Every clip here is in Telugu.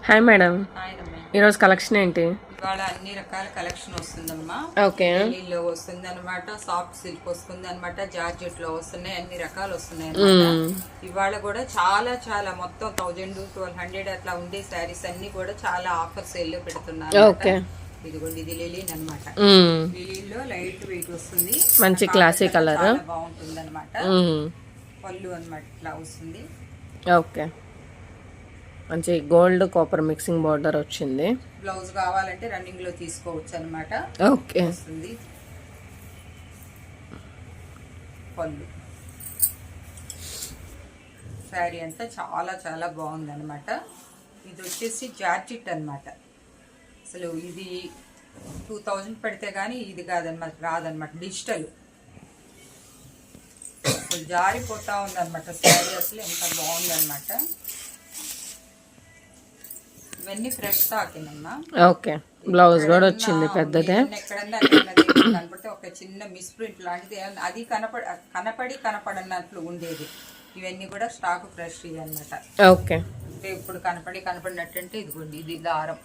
హాయ్ మేడం, ఈరోజు కలెక్షన్ ఏంటి? ఇవాళ అన్ని రకాల కలెక్షన్ వస్తుందమ్మా. ఓకే, ఢిల్లీలో వస్తుంది అనమాట, సాఫ్ట్ సిల్క్ వస్తుంది అనమాట, జార్జెట్ లో వస్తున్నాయి, అన్ని రకాలు వస్తున్నాయి అనమాట. ఇవాళ కూడా చాలా చాలా మొత్తం 1000-1200 అట్లా ఉండే శారీస్ అన్ని కూడా చాలా ఆఫర్ సేల్ లో పెడుతున్నారు. ఓకే, ఇదిగోండి, ఇది లిలీన్ అనమాట. లిలీలో లైట్ వెయిట్ వస్తుంది, మంచి క్లాసిక్ కలర్, బాగుంటుంది అనమాట. పళ్ళు అనమాట ఇట్లా వస్తుంది. ఓకే, మంచి గోల్డ్ కాపర్ మిక్సింగ్ బార్డర్ వచ్చింది. బ్లౌజ్ కావాలంటే రన్నింగ్ లో తీసుకోవచ్చు అనమాట. ఓకే, వస్తుంది పళ్ళు. శారీ అంతా చాలా చాలా బాగుంది అనమాట. ఇది వచ్చేసి జార్జిట్ అనమాట. అసలు ఇది 2000 పెడితే కానీ ఇది కాదనమాట, రాదనమాట. డిజిటల్ అసలు జారిపోతా ఉందన్నమాట శారీ. అసలు ఎంత బాగుందన్నమాట. ఇవన్నీ ఫ్రెష్ తాకినమ్మా. ఓకే, బ్లౌజ్ కూడా వచ్చింది పెద్దదే. ఎక్కడన్నా కనపడితే ఒక చిన్న మిస్ ప్రింట్ లాంటిది అది కనపడన్నట్లు ఉండేది. ఇవన్నీ కూడా స్టాక్ ఫ్రెష్ అనమాట. ఓకే, అంటే ఇప్పుడు కనపడినట్టు అంటే ఇదిగోండి, ఇది దారం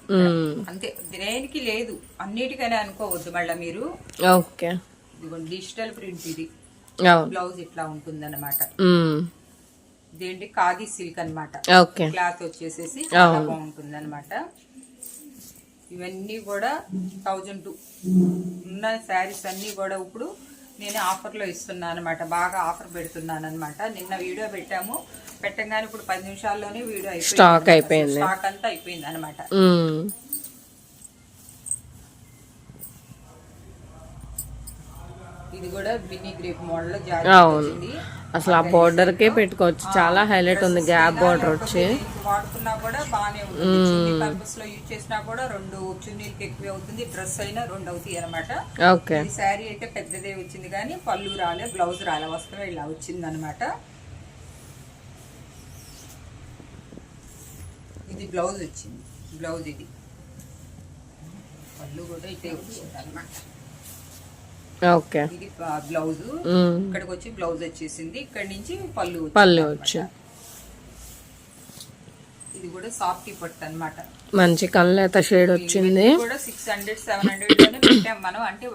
అంతే, దేనికి లేదు, అన్నిటికైనా అనుకోవద్దు మళ్ళీ మీరు. ఓకే, ఇదిగోండి డిజిటల్ ప్రింట్. ఇది బ్లౌజ్ ఇట్లా ఉంటుంది అనమాట. ఇదేంటి ఖాదీ సిల్క్ అనమాట. క్లాత్ వచ్చేసేసి చాలా బాగుంటుంది అనమాట. ఇవన్నీ కూడా 1002 ఉన్న శారీస్ అన్ని కూడా ఇప్పుడు నేను ఆఫర్ లో ఇస్తున్నాను అనమాట. బాగా ఆఫర్ పెడుతున్నాను అనమాట. నిన్న వీడియో పెట్టగానే ఇప్పుడు 10 నిమిషాల్లోనే వీడియో అయిపోయింది. స్టాక్ అంతా అయిపోయింది అనమాట. ఇది కూడా బిన్నీ గ్రేప్ మోడల్ జారీ. అసలు ఆ బోర్డర్ కే పెట్టుకోవచ్చు, చాలా హైలైట్ ఉంది. గ్యాప్ బోర్డర్ వచ్చి వాడుకున్నా కూడా బాగానే ఉంటుంది. పర్పస్ లో యూజ్ చేసినా కూడా 2 చున్నీలకి ఎక్కువ అవుతుంది. డ్రెస్ అయినా 2 అవుతాయి అనమాట. ఓకే, శారీ అయితే పెద్దదే వచ్చింది కానీ పళ్ళు రాలే, బ్లౌజ్ రాలే, వస్త్రం ఇలా వచ్చింది అనమాట. ఇది బ్లౌజ్ వచ్చింది. బ్లౌజ్ ఇది, పళ్ళు కూడా ఇటే వచ్చింది అనమాట. ఓకే, ఇది బ్లౌజ్. ఇక్కడికి వచ్చి బ్లౌజ్ వచ్చేసింది. ఇక్కడ నుంచి పళ్ళు వచ్చి. ఇది కూడా సాఫ్ట్ పట్టు అనమాట. మంచి కళ్ళేత షేడ్ వచ్చింది. కూడా 600-700 లోనే పెట్టాం మనం. అంటే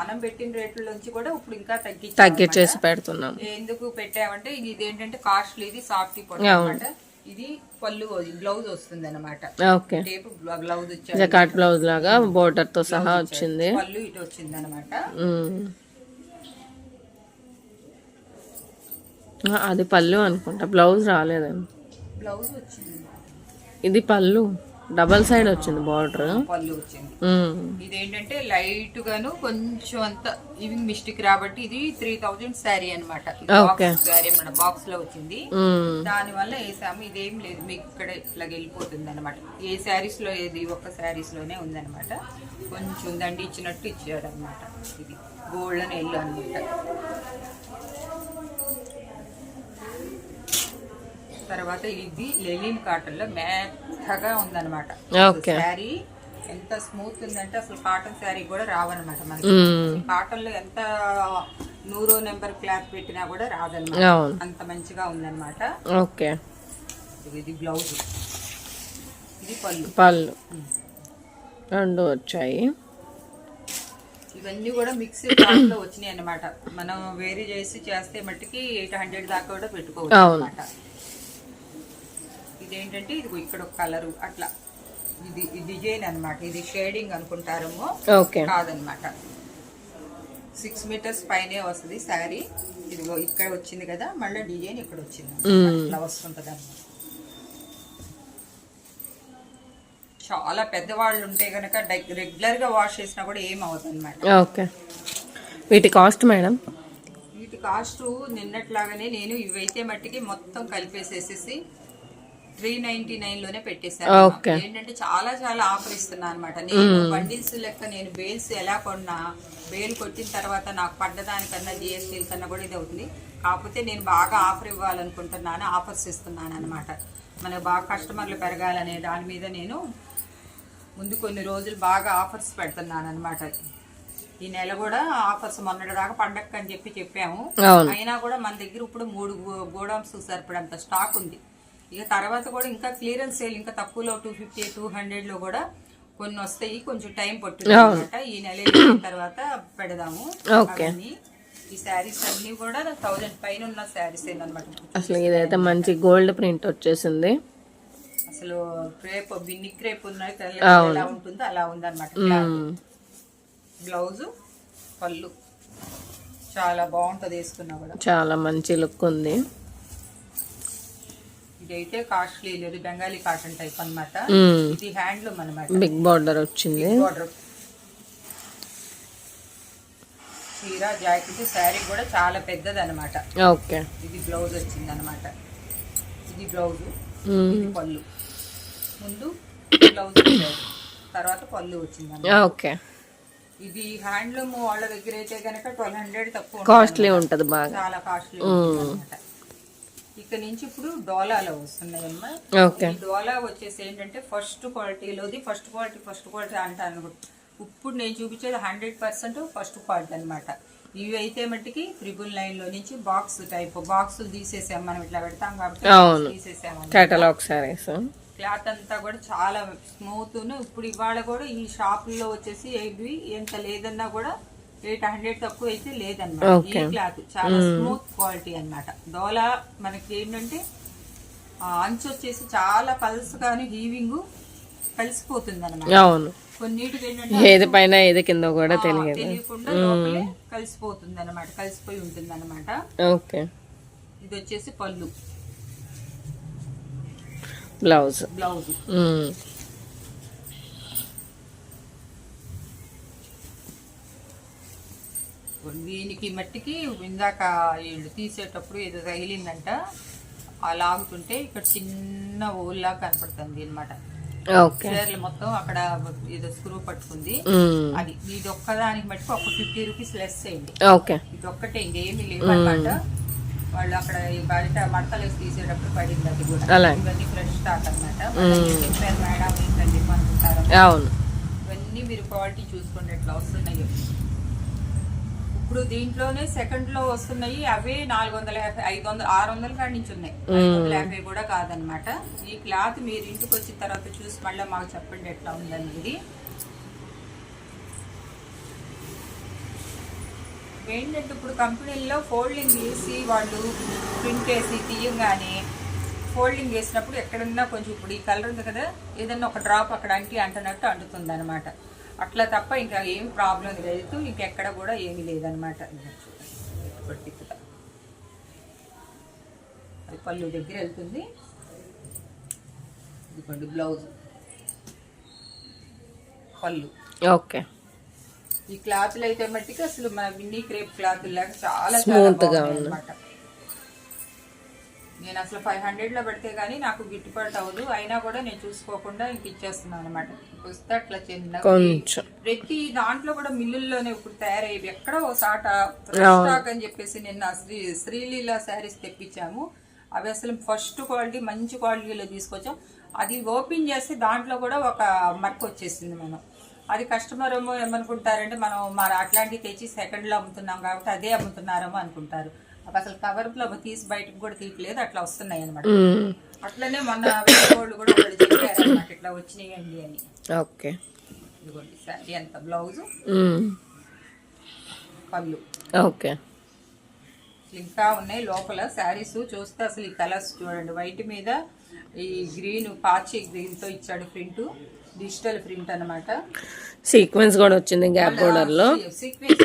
మనం పెట్టిన రేట్ల నుంచి కూడా ఇప్పుడు ఇంకా తగ్గించేసి పెడుతున్నాం. ఎందుకు పెట్టామంటే ఇదేంటంటే కాస్ట్లీ. ఇది సాఫ్ట్ పట్టు అనమాట. ఇది పళ్ళు, బ్లౌజ్ వస్తుంది అనమాట. ఓకే, టేప్ బ్లౌజ్ వచ్చి జకాట్ బ్లౌజ్ లాగా బోర్డర్ తో సహా వచ్చింది. పళ్ళు ఇటు వచ్చింది అనమాట. అది పళ్ళు అనుకుంటా, బ్లౌజ్ రాలేదండి. బ్లౌజ్ వచ్చింది. ఇది పళ్ళు, డబల్ సైడ్ వచ్చింది బార్డర్. పళ్ళు వచ్చింది. ఇదేంటంటే లైట్ గాను కొంచెం అంత ఈవింగ్ మిస్టేక్ రాబట్టి ఇది 3000 శారీ అనమాట. శారీ మన బాక్స్ లో వచ్చింది. దాని వల్ల వేసాము. ఇదేం లేదు, మీకు ఇక్కడ ఇట్లా వెళ్ళిపోతుంది అనమాట. ఏ శారీస్ లో ఏది ఒక్క శారీస్ లోనే ఉందనమాట. కొంచెం దండి ఇచ్చినట్టు ఇచ్చాడు అనమాట. ఇది గోల్డెన్ ఎల్లో అనమాట. తర్వాత ఇది లెలిన్ కాటన్ లో మెత్తగా ఉందన్నమాట. శారీ ఎంత స్మూత్ ఉందంటే అసలు కాటన్ శారీ కూడా రావన్నమాట మనకి. కాటన్ లో ఎంత 100 నెంబర్ క్లాత్ పెట్టినా కూడా రాదన్నమాట. అంత మంచిగా ఉందన్నమాట. ఓకే, ఇది బ్లౌజ్, ఇది పళ్ళు 2 వచ్చాయి. ఇవన్నీ కూడా మిక్సీ క్లాత్ లో వచ్చినాయి అన్నమాట. మనం వేరే చేస్తే మట్టికి 800 దాకా కూడా పెట్టుకోవచ్చు అన్నమాట. ఇదేంటంటే ఇది ఇక్కడ ఒక కలరు అట్లా, ఇది డిజైన్ అనమాట. ఇది షేడింగ్ అనుకుంటారేమో, కాదనమాట. 6 మీటర్స్ పైనే వస్తుంది శారీ. ఇదిగో ఇక్కడ వచ్చింది కదా, మళ్ళీ డిజైన్ ఇక్కడ వచ్చింది, అట్లా వస్తుంటది అన్నమాట. చాలా పెద్దవాళ్ళు ఉంటే గనక రెగ్యులర్ గా వాష్ చేసినా కూడా ఏం అవ్వదు అనమాట. ఓకే, వీటి కాస్ట్ మేడం? వీటి కాస్ట్ నిన్నట్లాగానే నేను ఇవైతే మట్టికి మొత్తం కలిపేసేసేసి 399 లోనే పెట్టేశాను. ఏంటంటే చాలా చాలా ఆఫర్ ఇస్తున్నా అనమాట. నేను బండిల్స్ లెక్క, నేను బేల్స్ ఎలా కొన్నా, బేల్ కొట్టిన తర్వాత నాకు పడ్డదానికన్నా జిఎస్టీ కన్నా కూడా ఇది అవుతుంది. కాకపోతే నేను బాగా ఆఫర్ ఇవ్వాలనుకుంటున్నాను, ఆఫర్స్ ఇస్తున్నాను అనమాట. మనకు బాగా కస్టమర్లు పెరగాలనే దాని మీద నేను ముందు కొన్ని రోజులు బాగా ఆఫర్స్ పెడుతున్నాను అనమాట. ఈ నెల కూడా ఆఫర్స్ మొన్నటి దాకా పండగ అని చెప్పాము. అయినా కూడా మన దగ్గర ఇప్పుడు 3 గోడౌన్స్ సరిపడంత స్టాక్ ఉంది. ఇక తర్వాత కూడా ఇంకా క్లియరెన్స్ సేల్ ఇంకా తక్కువలో 250 200 కూడా కొన్ని వస్తాయి, కొంచెం టైం పట్టుతుంది అనమాట. ఈ నెల అయిపోయిన తర్వాత పెడదాము. ఈ శారీస్ అన్ని కూడా 1000 పైన ఉన్న శారీస్ అనమాట. అసలు ఇదైతే మంచి గోల్డ్ ప్రింట్ వచ్చేసింది. అసలు క్రేప్ బిన్ని క్రేప్ ఉన్నాయి ఎలా ఉంటుందో అలా ఉందన్నమాట. బ్లౌజ్ పళ్ళు చాలా బాగుంటది, వేసుకున్నా కూడా చాలా మంచి లుక్ ఉంది. ఇదైతే కాస్ట్లీ లేదు, బెంగాలీ కాటన్ టైప్ అన్నమాట. ఇది హ్యాండ్లూమ్ అన్నమాట. బిగ్ బార్డర్ వచ్చింది. బార్డర్ చీర జాకెట్ శారీ కూడా చాలా పెద్దది అనమాట. ఓకే. ఇది బ్లౌజ్ వచ్చింది అనమాట. ఇది బ్లౌజ్, ఇది పళ్ళు. ముందు బ్లౌజ్ తర్వాత పళ్ళు వచ్చింది. ఓకే. ఇది హ్యాండ్లూమ్ వాళ్ళ దగ్గర అయితే కనుక 1200 తక్కువ, కాస్ట్లీ ఉంటది బాగా, చాలా కాస్ట్లీ అనమాట. ఇక్కడ నుంచి ఇప్పుడు డోలాలో వస్తున్నాయమ్మా. ఈ డోలా వచ్చేసి ఏంటంటే ఫస్ట్ క్వాలిటీలోది, ఫస్ట్ క్వాలిటీ అంటాను. ఇప్పుడు నేను చూపించేది 100% ఫస్ట్ క్వాలిటీ అనమాట. ఇవి అయితే మట్టికి 999 లో నుంచి బాక్స్ టైప్ బాక్సులు తీసేసాం, మనం ఇట్లా పెడతాం కాబట్టి తీసేసాము. కేటలాగ్ సారీస్ క్లాత్ అంతా కూడా చాలా స్మూత్. ఇప్పుడు ఇవాళ కూడా ఈ షాపుల్లో వచ్చేసి ఇవి ఎంత లేదన్నా కూడా 800 తక్కువ అయితే లేదన్నమాట. ఈ క్లాత్ చాలా స్మూత్ క్వాలిటీ అన్నమాట. డోలా మనకి ఏంటంటే అంచు వచ్చేసి చాలా పల్స్ కానీ హీవింగ్ కలిసిపోతుంది అనమాట. కొన్నిటికి ఏంటంటే ఏది పైన ఏది కింద కూడా తెలియకుండా లోపలే కలిసిపోతుంది అనమాట, కలిసిపోయి ఉంటుంది అనమాట. ఓకే. ఇది వచ్చేసి పళ్ళు, బ్లౌజ్. దీనికి మట్టికి ఇందాక వీళ్ళు తీసేటప్పుడు ఏదో తగిలిందంట, ఆ లాగుతుంటే ఇక్కడ చిన్న ఓల్లా కనపడుతుంది అనమాట. చీరలు మొత్తం అక్కడ ఏదో స్క్రూ పట్టుకుంది. అది ఇది ఒక్కదానికి మట్టుకు ఒక 50 రూపీస్ లెస్ అయింది. ఇది ఒక్కటే, ఇంకేమి లేవు అనమాట. వాళ్ళు అక్కడ బయట మడతలు వేసి తీసేటప్పుడు పడింది. అది కూడా ఇవన్నీ ఫ్రెష్ స్టాక్ అనమాట. చెప్పారు మేడం ఏంటండి అనుకుంటారు. ఇవన్నీ మీరు క్వాలిటీ చూసుకోండి ఎట్లా వస్తున్నాయో. ఇప్పుడు దీంట్లోనే సెకండ్ లో వస్తున్నాయి, అవే 450 500 600 కాడి నుంచి ఉన్నాయి, 550 కూడా కాదనమాట. ఈ క్లాత్ మీరు ఇంటికి వచ్చిన తర్వాత చూసి మళ్ళీ మాకు చెప్పండి ఎట్లా ఉందనేది. ఏంటంటే ఇప్పుడు కంపెనీల్లో ఫోల్డింగ్ వేసి వాళ్ళు ప్రింట్ వేసి తీయంగానే ఫోల్డింగ్ వేసినప్పుడు ఎక్కడన్నా కొంచెం ఇప్పుడు ఈ కలర్ ఉంది కదా, ఏదన్నా ఒక డ్రాప్ అక్కడ అంటున్నట్టు అంటుతుంది అనమాట. అట్లా తప్ప ఇంకా ఏం ప్రాబ్లం లేదు, ఇంకెక్కడ కూడా ఏమీ లేదనమాట. అది పళ్ళు దగ్గర వెళ్తుంది. ఇదిగోండి బ్లౌజ్, పళ్ళు. ఓకే. ఈ క్లాత్లు అయితే మట్టికి అసలు మన విన్నీ క్రేప్ క్లాత్ లాగా చాలా స్మూత్ గా ఉందన్నమాట. నేను అసలు 500 లో పెడితే గానీ నాకు గిట్టుబాటు అవ్వదు, అయినా కూడా నేను చూసుకోకుండా ఇంక ఇచ్చేస్తున్నాను అనమాట. వస్తే అట్లా చిన్న ప్రతి దాంట్లో కూడా మిల్లుల్లోనే ఇప్పుడు తయారయ్యేవి. ఎక్కడో ఒక సాట స్టాక్ అని చెప్పేసి నిన్న శ్రీలీల శారీస్ తెప్పించాము. అవి అసలు ఫస్ట్ క్వాలిటీ మంచి క్వాలిటీలో తీసుకొచ్చాం. అది ఓపెన్ చేస్తే దాంట్లో కూడా ఒక మక్క వచ్చేసింది. మనం అది కస్టమర్ ఏమో ఏమనుకుంటారంటే మనం మరి అట్లాంటివి తెచ్చి సెకండ్ లో అమ్ముతున్నాం కాబట్టి అదే అమ్ముతున్నారేమో అనుకుంటారు. అసలు కవర్ లో తీసి బయటకు కూడా తీయట్లేదు, అట్లా వస్తున్నాయి అనమాట. అట్లనే మొన్న వాళ్ళు కూడా ఒకళ్ళు చెప్పారు అనమాట, ఇట్లా వచ్చినాయండి అని. ఓకే. ఇదిగోండి శారీ అంత బ్లౌజ్, పళ్ళు. ఓకే. ఇంకా ఉన్నాయి లోపల శారీస్ చూస్తే. అసలు ఈ కలర్స్ చూడండి, వైట్ మీద ఈ గ్రీన్ పాచి గ్రీన్ తో ఇచ్చాడు ప్రింట్, డిజిటల్ ప్రింట్ అన్నమాట. సీక్వెన్స్ కూడా వచ్చింది గ్యాప్ బోర్డర్ లో. సీక్వెన్స్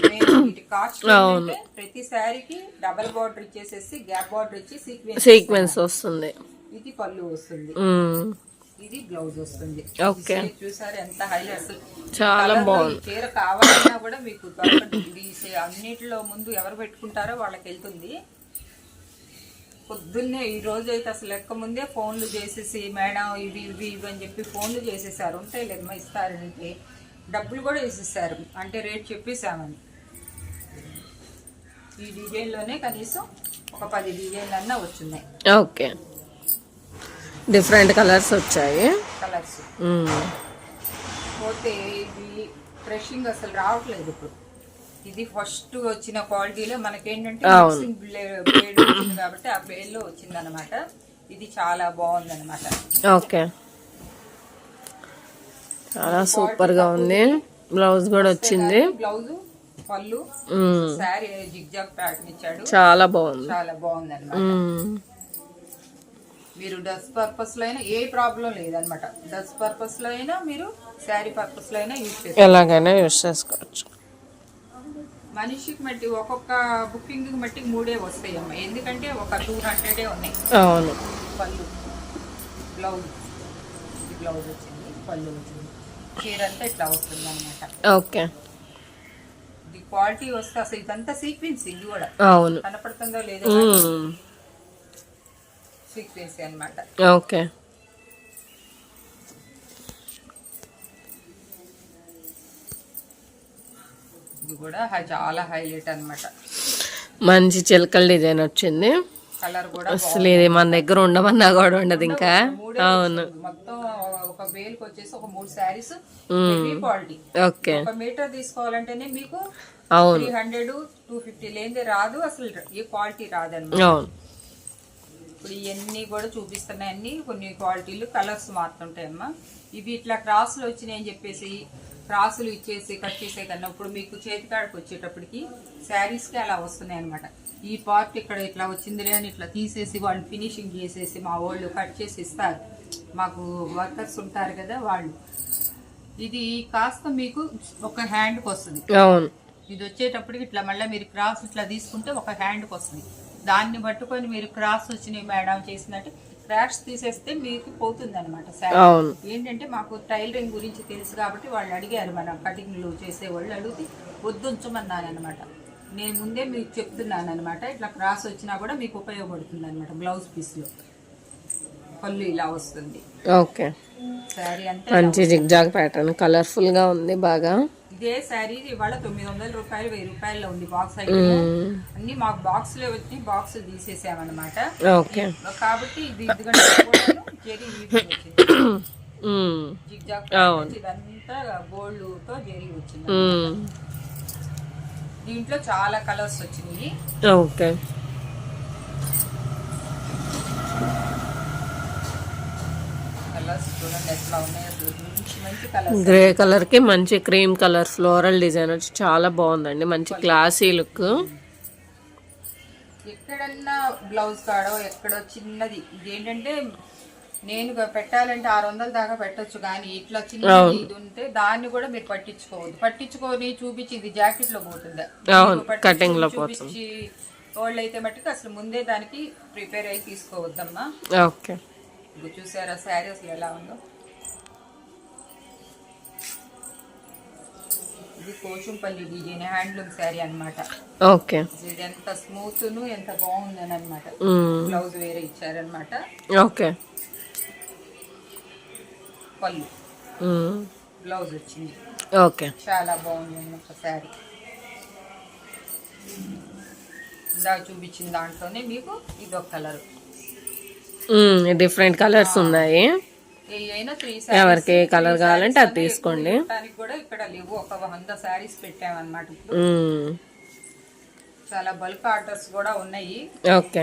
ప్రతి శారీకి డబల్ బార్డర్ ఇచ్చేసేసి గ్యాప్ బార్డర్ ఇచ్చి సీక్వెన్స్ వస్తుంది. ఇది పళ్ళు వస్తుంది, ఇది బ్లౌజ్ వస్తుంది. ఓకే. చూసారు ఎంత హైలైట్స్, చాలా బాగుంది. చీర కావాలన్నా కూడా మీకు అన్నిటిలో ముందు ఎవరు పెట్టుకుంటారో వాళ్ళకి వెళ్తుంది. పొద్దున్నే ఈ రోజు అయితే అసలు లెక్క ముందే ఫోన్లు చేసేసి మేడం ఇవి ఇవి ఇవి అని చెప్పి ఫోన్లు చేసేసారు. ఉంటాయి లేదమ్మా ఇస్తారంటే డబ్బులు కూడా వేసేసారు, అంటే రేట్ చెప్పేసామని. ఈ డిజైన్లోనే కనీసం ఒక 10 డిజైన్లు అన్నా వచ్చున్నాయి. ఓకే. డిఫరెంట్ కలర్స్ వచ్చాయి. కలర్స్ పోతే ఇది ఫ్రెషింగ్ అసలు రావట్లేదు ఇప్పుడు. ఇది ఫస్ట్ వచ్చిన క్వాలిటీలో మనకేంటంటే మిక్సింగ్ బ్లేడ్ వచ్చింది కాబట్టి ఆ బ్లేడ్ లో వచ్చింది అనమాట. ఇది చాలా బాగుంది అనమాట. ఓకే, చాలా సూపర్ గా ఉంది. బ్లౌజ్ కూడా వచ్చింది. బ్లౌజ్ పళ్ళు శారీ జిగ్జాగ్ ప్యాటర్న్ ఇచ్చాడు. చాలా బాగుంది, చాలా బాగుంది అనమాట. మీరు డ్రెస్ పర్పస్ లో అయినా ఏ ప్రాబ్లం లేదనమాట. డ్రెస్ పర్పస్ లో అయినా మీరు శారీ పర్పస్ లో అయినా యూజ్ చేసుకోవచ్చు, ఎలాగైనా యూజ్ చేసుకోవచ్చు. మనిషికి మట్టి ఒక్కొక్క బుకింగ్ మట్టి 3 వస్తాయి అమ్మ, ఎందుకంటే ఒక 200 ఉన్నాయి. అవును. పళ్ళు బ్లౌజ్, ఇది బ్లౌజ్ వచ్చింది, పళ్ళు వచ్చింది, చీర అంతా ఇట్లా వస్తుంది అనమాట. ఓకే, ఇది క్వాలిటీ వస్తే అసలు ఇదంతా సీక్వెన్సింగ్ కూడా అవును, కనపడుతుందో లేదో సీక్వెన్సీ అనమాట. ఓకే, ఇది కూడా చాలా హైలైట్ అనమాట. మంచి చిలకల డిజైన్ వచ్చింది. కలర్ కూడా అసలు ఇది మన దగ్గర ఉండమన్నా కూడా ఉండదు ఇంకా. అవును, మొత్తం ఒక వేలుకి వచ్చేసి ఒక 3 శారీస్ క్వాలిటీ. ఓకే, 1 మీటర్ తీసుకోవాలంటేనే మీకు అవును 300 250 లేనిదే రాదు, అసలు ఏ క్వాలిటీ రాదన్నమాట. అవును. ఇప్పుడు ఇవన్నీ కూడా చూపిస్తున్నాయి, అన్ని కొన్ని క్వాలిటీలు కలర్స్ మారుతుంటాయమ్మా. ఇవి ఇట్లా క్రాసులు వచ్చినాయి అని చెప్పేసి క్రాసులు ఇచ్చేసి కట్ చేసే కన్నా ఇప్పుడు మీకు చేతికాడకి వచ్చేటప్పటికి శారీస్కి అలా వస్తున్నాయి అనమాట. ఈ పార్ట్ ఇక్కడ ఇట్లా వచ్చిందిలే అని ఇట్లా తీసేసి వాళ్ళు ఫినిషింగ్ చేసేసి మా వాళ్ళు కట్ చేసి ఇస్తారు, మాకు వర్కర్స్ ఉంటారు కదా వాళ్ళు. ఇది కాస్త మీకు ఒక హ్యాండ్కి వస్తుంది. అవును, ఇది వచ్చేటప్పటికి ఇట్లా మళ్ళీ మీరు క్రాస్ ఇట్లా తీసుకుంటే ఒక హ్యాండ్కి వస్తుంది. దాన్ని పట్టుకొని మీరు క్రాస్ వచ్చినాయి మేడం చేసినట్టు క్రాష్ తీసేస్తే మీకు పోతుంది అనమాట. ఏంటంటే మాకు టైలరింగ్ గురించి తెలుసు కాబట్టి వాళ్ళు అడిగారు, మన కటింగ్లు చేసేవాళ్ళు అడిగితే వద్దుంచమన్నాను అనమాట. నేను ముందే మీకు చెప్తున్నాను అనమాట, ఇట్లా క్రాస్ వచ్చినా కూడా మీకు ఉపయోగపడుతుంది అనమాట. బ్లౌజ్ పీస్లో పళ్ళు ఇలా వస్తుంది. ఓకే, శారీ అంతా మంచి జిగ్జాగ్ ప్యాటర్న్, కలర్ఫుల్ గా ఉంది బాగా. ఇదే శారీ ఇవాళ 900 రూపాయలు 1000 రూపాయల్లో ఉంది బాక్స్ ఐటమ్. అన్ని మాకు బాక్స్ లో వచ్చి బాక్స్ తీసేసామన్నమాట. ఓకే, కాబట్టి ఇది ఇదంతా గోల్డ్ తో జరీ వచ్చింది. దీంట్లో చాలా కలర్స్ వచ్చినాయి. ఓకే, కలర్స్ చూడండి ఎట్లా ఉన్నాయి. మంచి కలర్, గ్రే కలర్ కి మంచి క్రీమ్ కలర్ ఫ్లోరల్ డిజైన్ వచ్చి చాలా బాగుందండి. మంచి క్లాసీ లుక్. ఎక్కడన్నా బ్లౌజ్ కాడో ఎక్కడో చిన్నది, ఇదేంటంటే నేను పెట్టాలంటే 600 దాకా పెట్టొచ్చు, కానీ ఇట్లా చిన్నది ఇది ఉంటే దాన్ని కూడా మీరు పట్టించుకోవద్దు. పట్టించుకొని చూపించి ఇది జాకెట్ లో పోతుంది, కటింగ్ లో పోతుంది. వాళ్ళు అయితే మట్టుకు అసలు ముందే దానికి ప్రిపేర్ అయ్యి తీసుకోవద్దమ్మా. ఓకే, ఇప్పుడు చూసారా శారీ అసలు ఎలా ఉందో. ఇది కోచంపల్లి డిజైన్ హ్యాండ్లూమ్ శారీ అనమాట. ఓకే, ఇది ఎంత స్మూత్ ను ఎంత బాగుందని అనమాట. బ్లౌజ్ వేరే ఇచ్చారనమాట. ఓకే, పళ్ళు బ్లౌజ్ వచ్చింది. ఓకే, చాలా బాగుంది అనమాట శారీ. ఇందాక చూపించిన దాంట్లోనే మీకు ఇదొక కలర్, డిఫరెంట్ కలర్స్ ఉన్నాయి. ఎవరికి ఏ కలర్ కావాలంటే అది తీసుకోండి. కూడా ఇక్కడ లేవు, ఒక 100 శారీస్ పెట్టామన్నమాట. చాలా బల్క్ ఆర్డర్స్ కూడా ఉన్నాయి. ఓకే,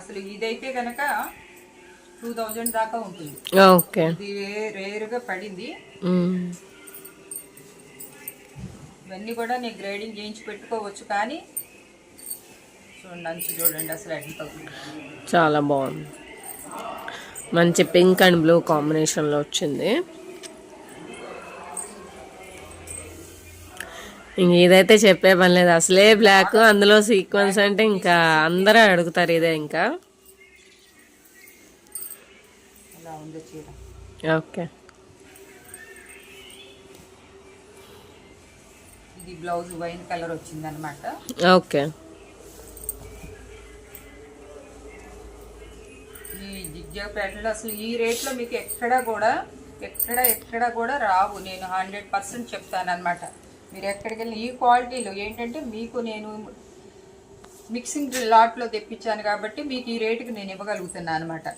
అసలు ఇదైతే కనుక 2000 దాకా ఉంటుంది. ఓకే, ఇది రేర్ గా పడింది. ఇవన్నీ కూడా నేను గ్రేడింగ్ చేయించి పెట్టుకోవచ్చు, కానీ చూడండి చూడండి అసలు ఎంత చాలా బాగుంది. మంచి పింక్ అండ్ బ్లూ కాంబినేషన్ లో వచ్చింది. ఇంక ఇదైతే చెప్పే పని లేదు, అసలే బ్లాక్ అందులో సీక్వెన్స్ అంటే ఇంకా అందరూ అడుగుతారు ఇదే. ఇంకా ఓకే, ఇది బ్లౌజ్ వైన్ కలర్ వచ్చింది అనమాట. ఓకే, ఈ జిగ్జాగ్ ప్యాటర్న్ అసలు ఈ రేట్లో మీకు ఎక్కడ కూడా రావు. నేను 100% చెప్తాను అనమాట. మీరు ఎక్కడికి వెళ్ళిన ఈ క్వాలిటీలో ఏంటంటే మీకు నేను మిక్సింగ్ లాట్లో తెప్పించాను కాబట్టి మీకు ఈ రేటుకి నేను ఇవ్వగలుగుతున్నాను అనమాట.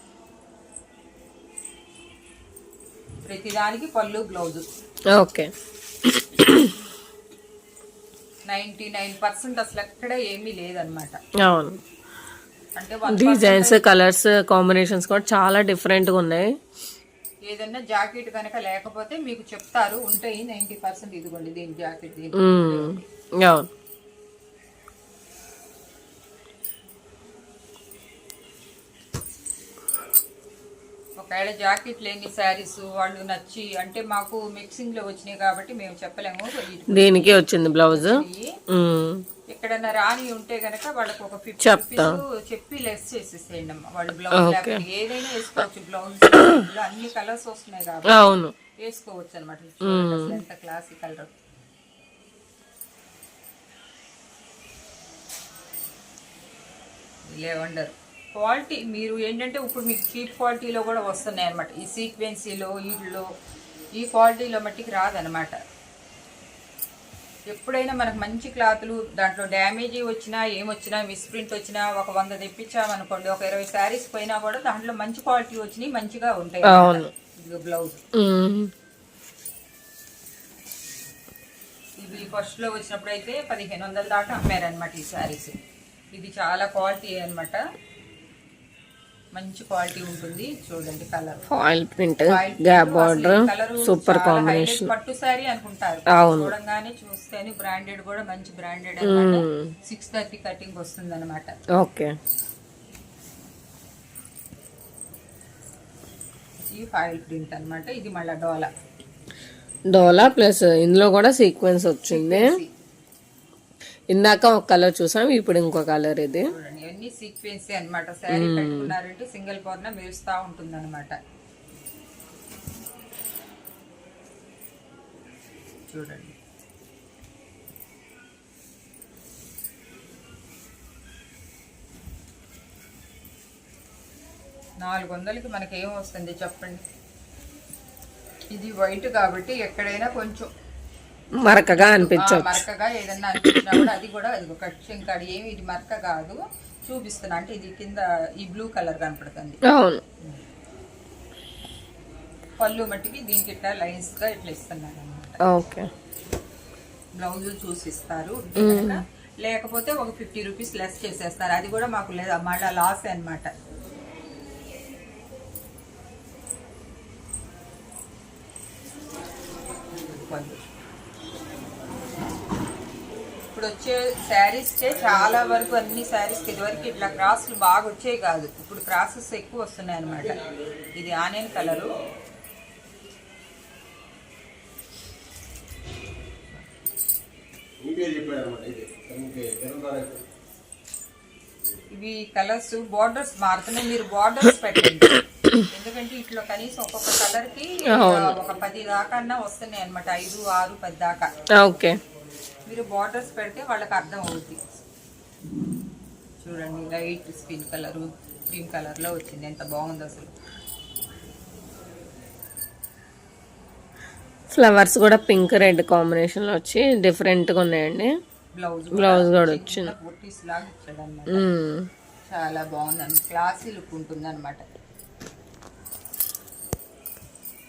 ప్రతిదానికి పళ్ళు బ్లౌజు. ఓకే, 99% అసలు ఎక్కడ ఏమీ లేదనమాట. అవును, అంటే డిజైన్స్ కలర్స్ కాంబినేషన్స్ కూడా చాలా డిఫరెంట్గా ఉన్నాయి. ఏదన్నా జాకెట్ కనుక లేకపోతే మీకు చెప్తారు, ఉంటాయి 90%. ఇదిగోండి దీని జాకెట్, దీని అవును. ఒకవేళ జాకెట్ లేని శారీస్ వాళ్ళు నచ్చి, అంటే మాకు మిక్సింగ్ లో వచ్చినాయి కాబట్టి మేము చెప్పలేము. దీనికి వచ్చింది బ్లౌజ్. ఎక్కడన్నా రాని ఉంటే గనక వాళ్ళకి ఒక 50 రూపీస్ చెప్పి లెస్ చేసేసేయండి అమ్మ. వాళ్ళు బ్లౌజ్ లేకపోతే ఏదైనా వేసుకోవచ్చు. బ్లౌజ్ అన్ని కలర్స్ వస్తున్నాయి కాబట్టి అవును, వేసుకోవచ్చు అనమాట. ఎంత క్లాసిక్ కలర్. లెవెండర్ క్వాలిటీ మీరు ఏంటంటే ఇప్పుడు మీకు చీప్ క్వాలిటీలో కూడా వస్తున్నాయి అనమాట. ఈ సీక్వెన్సీలో వీటిలో ఈ క్వాలిటీలో మట్టికి రాదనమాట. ఎప్పుడైనా మనకు మంచి క్లాతులు దాంట్లో డ్యామేజీ వచ్చినా ఏమొచ్చినా మిస్ప్రింట్ వచ్చినా ఒక 100 తెప్పించామనుకోండి, ఒక 20 శారీస్ పోయినా కూడా దాంట్లో మంచి క్వాలిటీ వచ్చినాయి, మంచిగా ఉంటాయి. బ్లౌజ్ ఇవి ఫస్ట్ లో వచ్చినప్పుడు అయితే 1500 దాకా అమ్మారనమాట ఈ శారీస్. ఇది చాలా క్వాలిటీ అనమాట, మంచి క్వాలిటీ ఉంటుంది. చూడండి colour foil print, gap border, super combination. పట్టు సారీ అనుకుంటారు, చూడంగానే చూస్తేనే బ్రాండెడ్ కూడా మంచి బ్రాండెడ్ అన్నమాట. 630 కటింగ్ వస్తుంది అనమాట. ఓకే, ఈ ఫాయిల్ ప్రింట్ అనమాట. ఇది మళ్ళీ డోలా ప్లస్ ఇందులో కూడా సీక్వెన్స్ వచ్చింది. ఇందాక ఒక కలర్ చూసాం, ఇప్పుడు ఇంకో కలర్. ఇది ఇవన్నీ సీక్వెన్స్ అనమాట. శారీ కట్టుకున్నారంటే సింగిల్ పౌర్ణ మెరుస్తా ఉంటుంది అనమాట. చూడండి $400కి మనకి ఏం వస్తుంది చెప్పండి. ఇది వైట్ కాబట్టి ఎక్కడైనా కొంచెం మరకగా అనిపించవచ్చు. మరకగా ఏదన్నా అనిపించినా కూడా అది కూడా అది కట్ చెంకాడు ఏమి, ఇది మరక కాదు. చూపిస్తున్నా అంటే ఇది కింద ఈ బ్లూ కలర్ కనపడుతుంది. అవును, పళ్ళు మట్టికి దీనికి ఇట్లా లైన్స్ గా ఇట్లా ఇస్తున్నాను అనమాట. ఓకే, బ్లౌజ్ చూసిస్తారు. లేకపోతే ఒక 50 రూపీస్ లెస్ చేసేస్తారు. అది కూడా మాకు లేదా మళ్ళీ లాస్ అనమాట. పళ్ళు ఇప్పుడు వచ్చే శారీస్కే చాలా వరకు అన్ని శారీస్కి ఇదివరకు ఇట్లా క్రాస్లు బాగా వచ్చేవి కాదు, ఇప్పుడు క్రాసెస్ ఎక్కువ వస్తున్నాయి అనమాట. ఇది ఆనియన్ కలరు. ఇవి కలర్స్ బార్డర్స్ మారుతున్నాయి, మీరు బార్డర్స్ పెట్టండి. ఎందుకంటే ఇట్లా కనీసం ఒక్కొక్క కలర్ కి ఒక 10 దాకా వస్తున్నాయి అనమాట. 5, 6, 10 దాకా. ఓకే, మీరు బార్డర్స్ పెడితే వాళ్ళకి అర్థం అవుతుంది. చూడండి light skin colour cream colour లో వచ్చింది, ఎంత బాగుంది అసలు. ఫ్లవర్స్ కూడా పింక్ రెడ్ కాంబినేషన్ లో వచ్చి డిఫరెంట్ గా ఉన్నాయండి. బ్లౌజ్ కూడా వచ్చింది, బుట్టీస్ లాగా ఇచ్చాడు అన్నమాట. చాలా బాగుంది, క్లాసీ లుక్ ఉంటుంది అనమాట.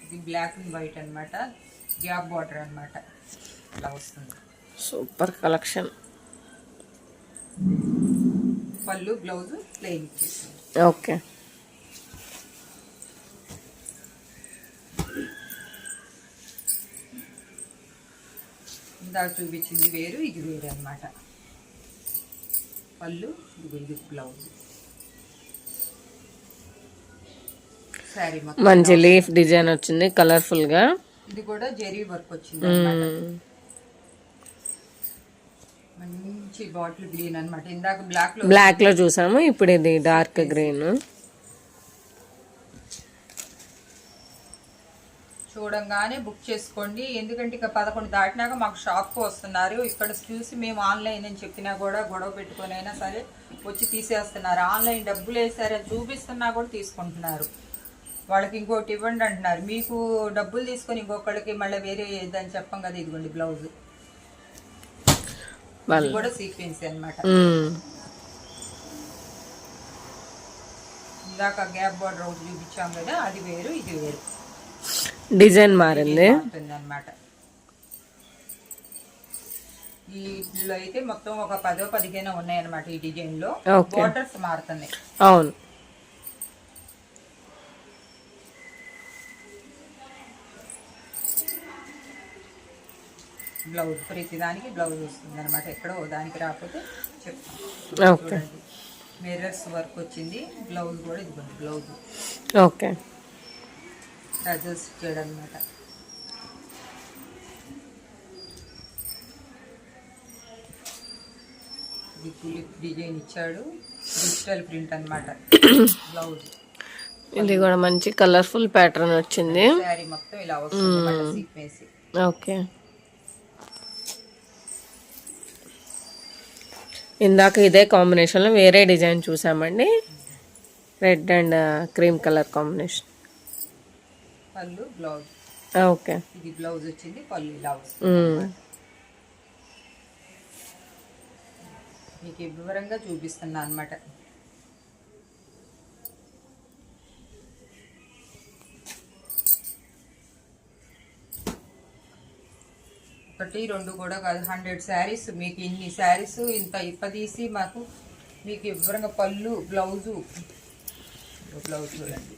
ఇది బ్లాక్ అండ్ వైట్ అనమాట, గ్యాప్ బార్డర్ అనమాట. అలా వస్తుంది, సూపర్ కలెక్షన్. పళ్ళు బ్లౌజ్ ప్లెయిన్ ఇచ్చేసింది. ఓకే, ఇందాక చూపించింది వేరు, ఇది వేరు అనమాట. పళ్ళు ఇది బ్లౌజ్. శారీ మంచి లీఫ్ డిజైన్ వచ్చింది కలర్ఫుల్ గా. ఇది కూడా జెరీ వర్క్ వచ్చింది, మంచి బాటిల్ గ్రీన్ అనమాట. ఇందాక బ్లాక్ లో చూసాము, ఇప్పుడు ఇది డార్క్ గ్రీన్. చూడంగానే బుక్ చేసుకోండి, ఎందుకంటే ఇక 11 దాటినాక మాకు షాప్కి వస్తున్నారు. ఇక్కడ చూసి మేము ఆన్లైన్ అని చెప్పినా కూడా గొడవ పెట్టుకొని అయినా సరే వచ్చి తీసేస్తున్నారు. ఆన్లైన్ డబ్బులు వేసారని చూపిస్తున్నా కూడా తీసుకుంటున్నారు. వాళ్ళకి ఇంకోటి ఇవ్వండి అంటున్నారు. మీకు డబ్బులు తీసుకొని ఇంకొకళ్ళకి మళ్ళీ వేరే ఏదని చెప్పం కదా. ఇదిగోండి బ్లౌజ్ కూడా సీక్వెన్స్ అనమాట. ఇందాక గ్యాప్ బార్డర్ ఒకటి చూపించాం కదా, అది వేరు ఇది వేరు, డిజైన్ మారింది అనమాట. వీటిలో అయితే మొత్తం ఒక 10-15 ఉన్నాయన్నమాట ఈ డిజైన్ లో. Okay. బార్డర్స్ మారుతున్నాయి. అవును. బ్లౌజ్ ప్రతి దానికి బ్లౌజ్ వస్తుంది అనమాట. ఎక్కడో దానికి రాకపోతే చెప్తాం. ఓకే. మిర్రర్స్ వర్క్ వచ్చింది. బ్లౌజ్ కూడా ఇదిగోండి బ్లౌజ్. ఓకే. టజల్స్ చేయడం అనమాట. డిజైన్ ఇచ్చాడు. డిజిటల్ ప్రింట్ అన్నమాట బ్లౌజ్. ఇది కూడా మంచి కలర్ఫుల్ ప్యాటర్న్ వచ్చింది. శారీ మొత్తం ఇలా వస్తుంది సీక్వెన్స్. ఓకే. ఇందాక ఇదే కాంబినేషన్లో వేరే డిజైన్ చూసామండి, red and cream colour combination. పళ్ళు బ్లౌజ్. ఓకే. ఇది బ్లౌజ్ వచ్చింది, పళ్ళు ఇలా వస్తుంది. మీకు వివరంగా చూపిస్తున్నా అన్నమాట. ఒకటి రెండు కూడా కాదు, 100 శారీస్. మీకు ఇన్ని శారీస్ ఇంత ఇప్పదీసి మాకు మీకు వివరంగా పళ్ళు బ్లౌజు. బ్లౌజ్ చూడండి.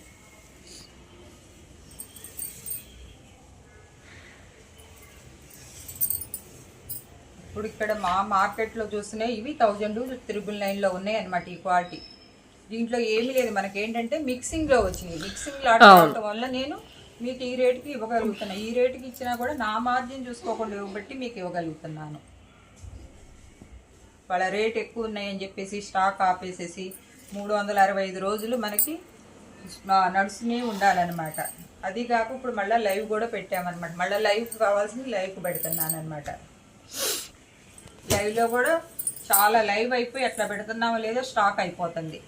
ఇప్పుడు ఇక్కడ మా మార్కెట్లో చూస్తున్నాయి ఇవి 1000-999లో ఉన్నాయి అన్నమాట ఈ క్వాలిటీ. దీంట్లో ఏమీ లేదు, మనకేంటంటే మిక్సింగ్లో వచ్చినాయి. మిక్సింగ్లో ఆడటం వల్ల నేను మీకు ఈ రేటుకి ఇవ్వగలుగుతున్నా. ఈ రేటుకి ఇచ్చినా కూడా నా మార్జిన్ చూసుకోకుండా ఇవ్వబట్టి మీకు ఇవ్వగలుగుతున్నాను. వాళ్ళ రేట్ ఎక్కువ ఉన్నాయని చెప్పేసి స్టాక్ ఆపేసేసి 365 రోజులు మనకి నడుస్తూనే ఉండాలన్నమాట. అది కాక ఇప్పుడు మళ్ళీ లైవ్ కూడా పెట్టామన్నమాట. మళ్ళీ లైవ్ కావాల్సింది లైవ్ పెడుతున్నాను అనమాట. లైవ్లో కూడా చాలా లైవ్ అయిపోయి ఎట్లా పెడుతున్నామో లేదో స్టాక్ అయిపోతుంది.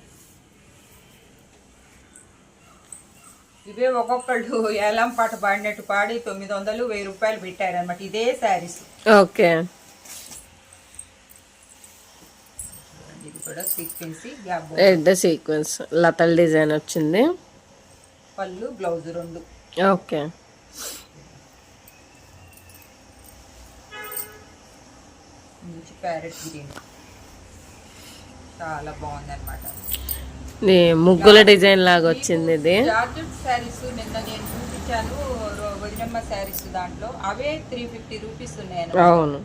ఇవే ఒక్కొక్కళ్ళు ఏలం పాట పాడినట్టు పాడి 900-1000 రూపాయలు పెట్టారనమాట ఇదే శారీస్. ఓకే. ఇది కూడా సీక్వెన్సీ గ్యాప్ రెడ్ సీక్వెన్స్ లతల్ డిజైన్ వచ్చింది. పళ్ళు బ్లౌజ్ రెండు. ఓకే. నుంచి ప్యారెట్ గ్రీన్ చాలా బాగుంది అనమాట. ముగ్గుల డిజైన్ లాగా వచ్చింది ఇది. జార్జెట్ శారీస్ నిన్న నేను చూపించాను వదినమ్మ శారీస్, దాంట్లో అవే 350 రూపీస్ ఉన్నాయి.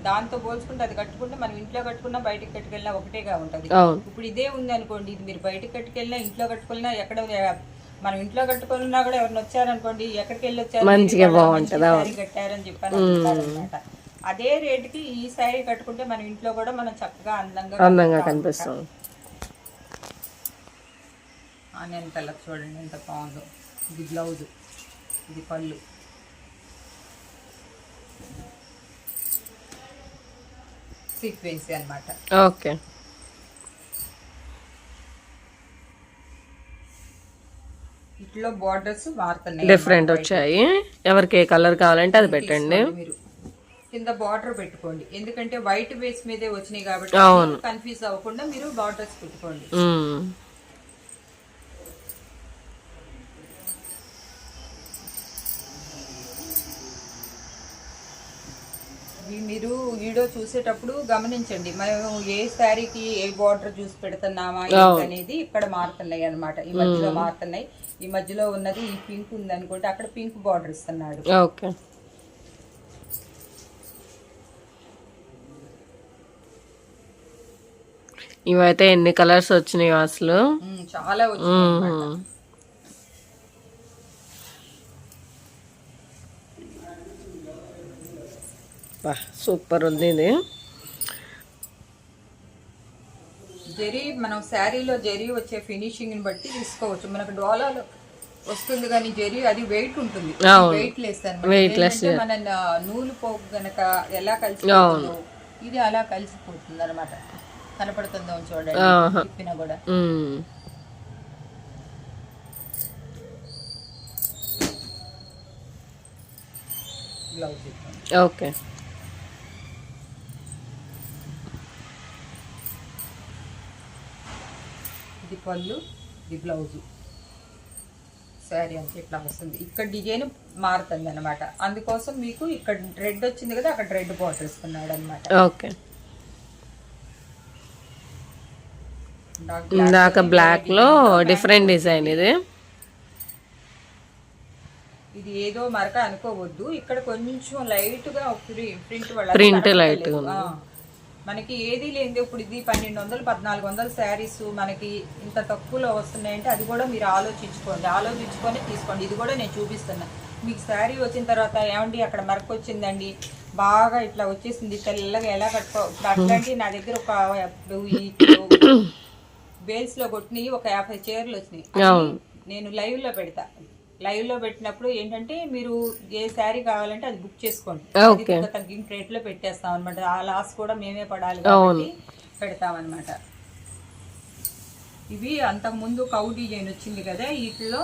దాంతో పోల్చుకుంటే అది కట్టుకుంటే మనం ఇంట్లో కట్టుకున్నా బయటకు కట్టుకెళ్ళినా ఒకటేగా ఉంటది. ఇప్పుడు ఇదే ఉంది అనుకోండి, ఇది మీరు బయటకు కట్టుకెళ్ళినా ఇంట్లో కట్టుకున్నా ఎక్కడ మనం ఇంట్లో కట్టుకున్నా కూడా ఎవరిని వచ్చారనుకోండి ఎక్కడికి వెళ్ళి వచ్చారు మంచిగా బాగుంటది కట్టారని చెప్పాను అనమాట. అదే రేటుకి ఈ శారీ కట్టుకుంటే మన ఇంట్లో కూడా మనం చక్కగా అందంగా కనిపిస్తాం. ఆనియన్ కలర్ చూడండి ఎంత బాగుందో. ఇది బ్లౌజ్, ఇది పళ్ళు. సీక్వెన్సీ అన్నమాట. ఓకే. ఇట్లో బార్డర్స్ మారుతున్నాయి, డిఫరెంట్ వచ్చాయి. ఎవరికి ఏ కలర్ కావాలంటే అది పెట్టండి. మీరు కింద బార్డర్ పెట్టుకోండి, ఎందుకంటే వైట్ బేస్ మీదే వచ్చినాయి కాబట్టి కన్ఫ్యూజ్ అవ్వకుండా మీరు బార్డర్స్ పెట్టుకోండి. మీరు వీడియో చూసేటప్పుడు గమనించండి, మేము ఏ శారీకి ఏ బార్డర్ చూసి పెడుతున్నామా అనేది. ఇక్కడ మారుతున్నాయి అన్నమాట, ఈ మధ్యలో మారుతున్నాయి. ఈ మధ్యలో ఉన్నది ఈ పింక్ ఉంది అనుకుంటే అక్కడ పింక్ బార్డర్ ఇస్తున్నాడు. ఓకే. ఇవైతే ఎన్ని కలర్స్ వచ్చినాయి అసలు, చాలా వచ్చినాయి. సూపర్ ఉంది ఇది. జరీ మనం శారీలో జరీ వచ్చే ఫినిషింగ్ ని బట్టి తీసుకోవచ్చు. మనకు డోలాలో వస్తుంది కానీ జరీ అది వెయిట్ ఉంటుంది, వెయిట్ లెస్. మన నూలు పోగు గనక ఎలా కలిసిపోతుందో ఇది అలా కలిసిపోతుంది అనమాట. కనపడుతుందో చూడండి తిప్పినా కూడా. బ్లౌజ్. ఓకే. ఇది పళ్ళు, ఇది బ్లౌజు. శారీ అంటే ఇట్లా వస్తుంది. ఇక్కడ డిజైన్ మారుతుంది అనమాట. అందుకోసం మీకు ఇక్కడ రెడ్ వచ్చింది కదా, అక్కడ రెడ్ బార్డర్ ఇస్తున్నాడు అనమాట. ఓకే. ఇందాక బ్లాక్ లో డిఫరెంట్ డిజైన్ ఇది. ఇది ఏదో మరక అనుకోవద్దు, ఇక్కడ కొంచెం లైట్ గా ప్రింట్ లైట్ మనకి ఏది లేదు. ఇప్పుడు ఇది 1200 1400 శారీస్ మనకి ఇంత తక్కువలో వస్తున్నాయంటే అది కూడా మీరు ఆలోచించుకొని తీసుకోండి. ఇది కూడా నేను చూపిస్తున్నా మీకు. శారీ వచ్చిన తర్వాత ఏమండి అక్కడ మరక వచ్చిందండి, బాగా ఇట్లా వచ్చేసింది తెల్లగా, ఎలా కట్టుకో. అట్లాంటి నా దగ్గర ఒక బేల్స్ లో కొట్టినవి ఒక 50 చీరలు వచ్చినాయి. నేను లైవ్ లో పెడతా. లైవ్ లో పెట్టినప్పుడు ఏంటంటే మీరు ఏ శారీ కావాలంటే అది బుక్ చేసుకోండి, తగ్గింపు రేట్ లో పెట్టేస్తాం అనమాట. ఆ లాస్ కూడా మేమే పడాలి కాబట్టి పెడతాం అనమాట. ఇవి అంతకు ముందు కౌ డిజైన్ వచ్చింది కదా, వీటిలో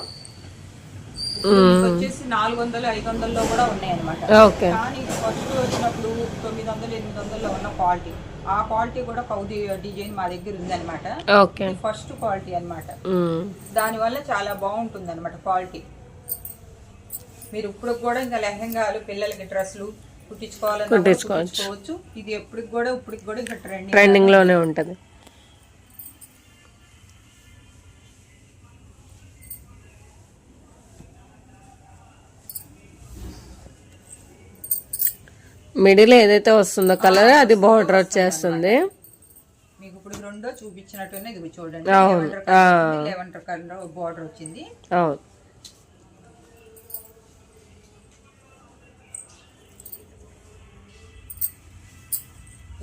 వచ్చేసి 400 500లో కూడా ఉన్నాయి అనమాట. కానీ ఫస్ట్ వచ్చినప్పుడు 900 800లో ఉన్న క్వాలిటీ, ఆ క్వాలిటీ కూడా కౌ డిజైన్ మా దగ్గర ఉంది అనమాట. ఫస్ట్ క్వాలిటీ అనమాట. దాని వల్ల చాలా బాగుంటుంది అనమాట క్వాలిటీ. మీరు ఇప్పుడు కూడా ఇంకా లెహంగాలు, పిల్లలకి డ్రెస్సులు కుట్టించుకోవచ్చు. ఇది ఇప్పటికి కూడా ఇంకా ట్రెండింగ్ లోనే ఉంటది. మిడిల్ ఏదైతే వస్తుందో కలర్ అది బార్డర్ వచ్చేస్తుంది. మీకు ఇప్పుడు రెండో చూపించినట్టునే ఇది చూడండి, లెవెండర్ కలర్ బార్డర్ వచ్చింది.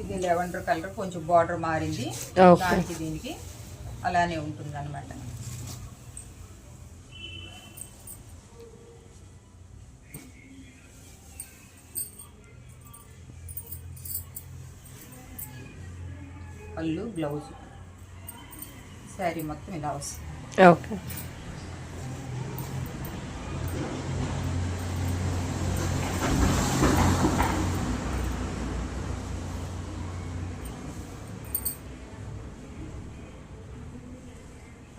ఇది లెవెండర్ కలర్ కొంచెం బార్డర్ మారింది, దానికి దీనికి అలానే ఉంటుంది అనమాట. పళ్ళు, బ్లౌజ్, శారీ మొత్తం ఇలా వస్తుంది.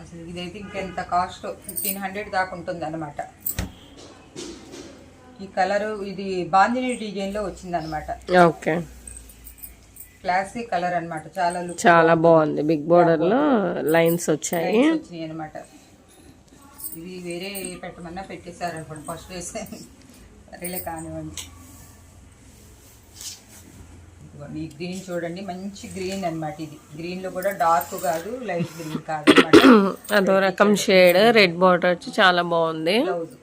అసలు ఇదైతే ఇంకెంత కాస్ట్, 1500 దాకా ఉంటుంది అనమాట. ఈ కలరు ఇది బాందిని డిజైన్ లో వచ్చింది అనమాట. క్లాసిక్ కలర్ అనమాట. చాలా బాగుంది. బిగ్ బోర్డర్ లో లైన్స్ వచ్చినాయి అనమాట. ఇది వేరే పెట్టమన్నా పెట్టేశారు అనుకోండి, ఫస్ట్ వేస్తే సరేలే కానివ్వండి. ఈ గ్రీన్ చూడండి, మంచి గ్రీన్ అనమాట. ఇది గ్రీన్ లో కూడా డార్క్ కాదు, లైట్ గ్రీన్ కాదు అనమాట. అదో రకం షేడ్, రెడ్ బార్డర్ వచ్చి చాలా బాగుంది. బ్లౌజ్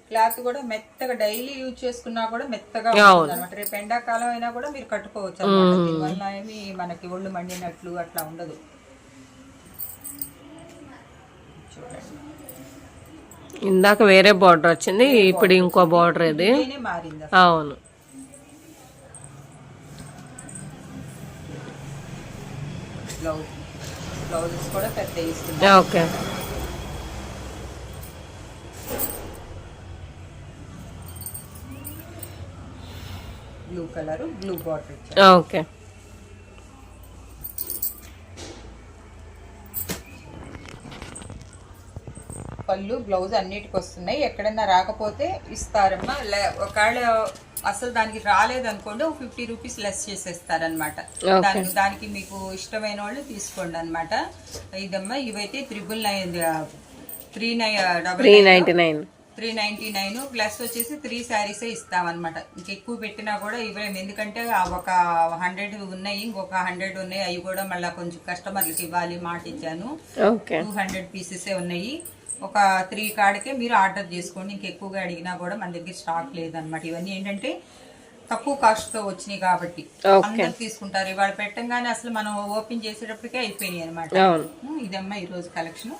క్లాత్ కూడా మెత్తగా, డైలీ యూజ్ చేసుకున్నా కూడా మెత్తగా ఉంటుంది అనమాట. రేపు ఎండాకాలం అయినా కూడా మీరు కట్టుకోవచ్చు అనమాట. దీనివల్ల ఏమి మనకి ఒళ్ళు మండినట్లు అట్లా ఉండదు. చూడండి, ఇందాక వేరే బార్డర్ వచ్చింది, ఇప్పుడు ఇంకో బార్డర్ ఇది మారింది. అవును. బ్లౌజెస్ కూడా పెద్ద ఇస్తుంది. బ్లూ కలర్, బ్లూ బార్డర్ ఇచ్చారు. పళ్ళు, బ్లౌజ్ అన్నిటికి వస్తున్నాయి. ఎక్కడన్నా రాకపోతే ఇస్తారమ్మా. ఒకవేళ అసలు దానికి రాలేదనుకోండి, 50 రూపీస్ లెస్ చేసేస్తారనమాట. దానికి మీకు ఇష్టమైన వాళ్ళు తీసుకోండి అనమాట. ఇదమ్మా ఇవైతే 399 ప్లస్ వచ్చేసి 3 శారీస్ ఇస్తామన్నమాట. ఇంకెక్కువ పెట్టినా కూడా ఇవ్వలేము, ఎందుకంటే ఒక 100 ఉన్నాయి, ఇంకొక 100 ఉన్నాయి. అవి కూడా మళ్ళీ కొంచెం కస్టమర్లకి ఇవ్వాలి, మాట ఇచ్చాను. 200 పీసెస్ ఉన్నాయి. ఒక 3 కాడికే మీరు ఆర్డర్ చేసుకోండి. ఇంకెక్కువగా అడిగినా కూడా మన దగ్గర స్టాక్ లేదనమాట. ఇవన్నీ ఏంటంటే తక్కువ కాస్ట్ తో వచ్చినాయి కాబట్టి అందరు తీసుకుంటారు. ఇవాళ పెట్టంగానే అసలు మనం ఓపెన్ చేసేటప్పటికే అయిపోయినాయి అనమాట. ఇదమ్మా ఈ రోజు కలెక్షన్.